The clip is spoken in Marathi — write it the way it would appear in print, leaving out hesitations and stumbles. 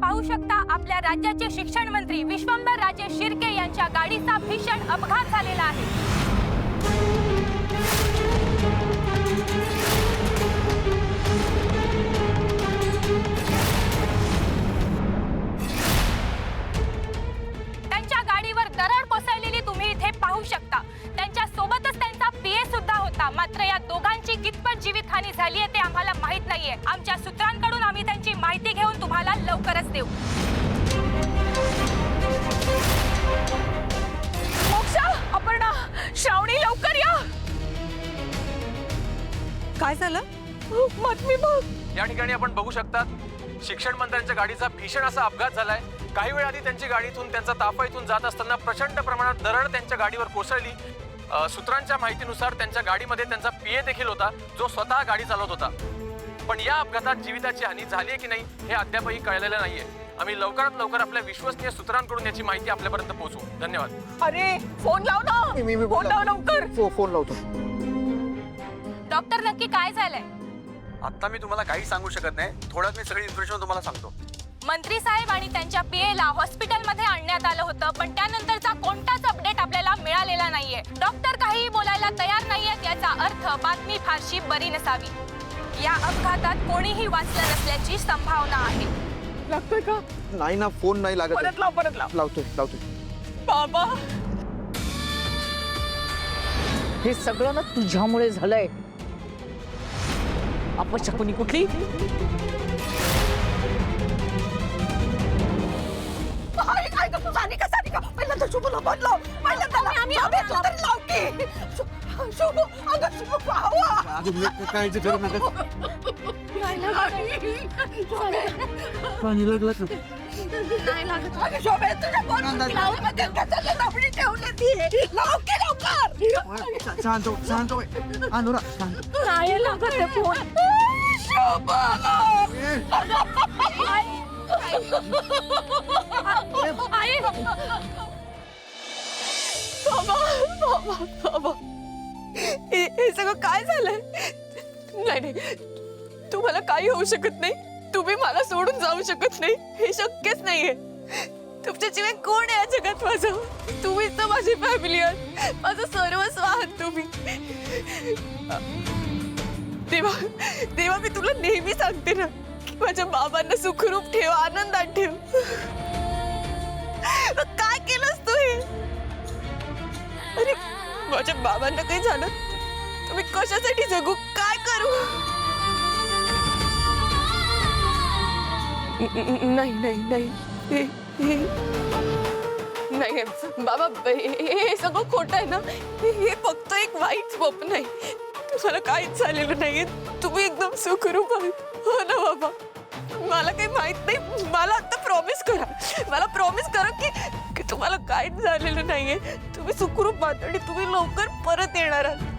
पाहू शकता आपल्या राज्याचे शिक्षण मंत्री विश्वंभर राजे शिर्के यांच्या गाडीचा भीषण अपघात झालेला आहे। त्यांच्या गाडीवर दरड कोसळलेली तुम्ही इथे पाहू शकता। त्यांच्या सोबतच त्यांचा पीए सुद्धा होता। मात्र या दोघांची कितपत जीवितहानी झाली आहे ते आम्हाला माहित नाहीये। आमच्या सूत्रांकडून आम्ही त्यांची माहिती घेऊन तुम्हाला लवकरच देऊ। मोक्षा, अपर्णा, श्रावणी, लवकर या। काय झालं? मत मी बघ। या ठिकाणी आपण बघू शकता शिक्षण मंत्र्यांच्या गाडीचा भीषण असा अपघात झालाय। काही वेळ आधी त्यांची गाडीतून त्यांचा ताफा इथून जात असताना प्रचंड प्रमाणात दरड त्यांच्या गाडीवर कोसळली। सूत्रांच्या माहितीनुसार त्यांच्या गाडीमध्ये त्यांचा पीए देखील होता, जो स्वतः गाडी चालवत होता। पण या अपघातात जीविताची हानी झाली आहे की नाही हे अद्यापही कळलेलं नाहीये। आम्ही लवकरात लवकर आपल्या विश्वसनीय सूत्रांकडून याची माहिती आपल्यापर्यंत पोहोचवू। धन्यवाद। अरे फोन लाव ना, फोन लाव लवकर। फोन लावतो। डॉक्टर, नक्की काय झालंय? आता मी तुम्हाला काही सांगू शकत नाही, थोड्यात मी सगळी इन्फॉर्मेशन तुम्हाला सांगतो। मंत्री साहेब आणि त्यांच्या पीएला हॉस्पिटलमध्ये आणण्यात आलं होतं, पण त्यानंतरचा कोणताच अपडेट आपल्याला मिळालेला नाहीये। डॉक्टर काही बोलायला तयार नाहीयेत, याचा अर्थ बातमी फारशी बरी नसावी। या अपघातात कोणीही वाचलं नसल्याची संभावना आहे। लागतोय का? नाही ना, फोन नाही लागत। परत लाव। लावतोय। बाबा, हे सगळं ना तुझ्यामुळे झालंय। अपशकुनी कुठली? काय करतो? सानिका पहिल्यांदा शुभला बदलाव, पहिल्यांदा आम्ही तरी लाव की शुभ, अगं शुभ पाहावा। काळजी करू नका। पाणी लागलं का? अगं शोभे, तुझ्या फोनवर लावमध्ये कशाला दबडी ठेवली ती? लाव की लवकर। शांत हो अनुरा, शांत। नाही लागत आहे फोन। शोभा, बाबा, हे सगळं काय झालंय? नाही, तुम्हाला काही होऊ शकत नाही। तुम्ही मला सोडून जाऊ शकत नाही, हे शक्यच नाहीये। तुमच्याशिवाय कोण आहे या जगात माझं? तुम्हीच तर माझी फॅमिली आहात, माझं सर्वस्व आहात तुम्ही। देवा, मी तुला नेहमी सांगते ना की माझ्या बाबांना सुखरूप ठेव, आनंदात ठेव। काय केलंस तू हे? अरे माझ्या बाबांना काही झालं तुम्ही कशासाठी जगू, काय करू? नाही बाबा, हे सगळं खोटं आहे ना? हे फक्त एक वाईट स्वप्न आहे। तुम्हाला काहीच झालेलं नाहीये, तुम्ही एकदम सुखरूप आहात। हो ना बाबा? मला काही माहित नाही, मला आता प्रॉमिस करा, मला प्रॉमिस करा की तुम्हाला काहीच झालेलं नाहीये, तुम्ही सुखरूप आहात आणि तुम्ही लवकर परत येणार आहात।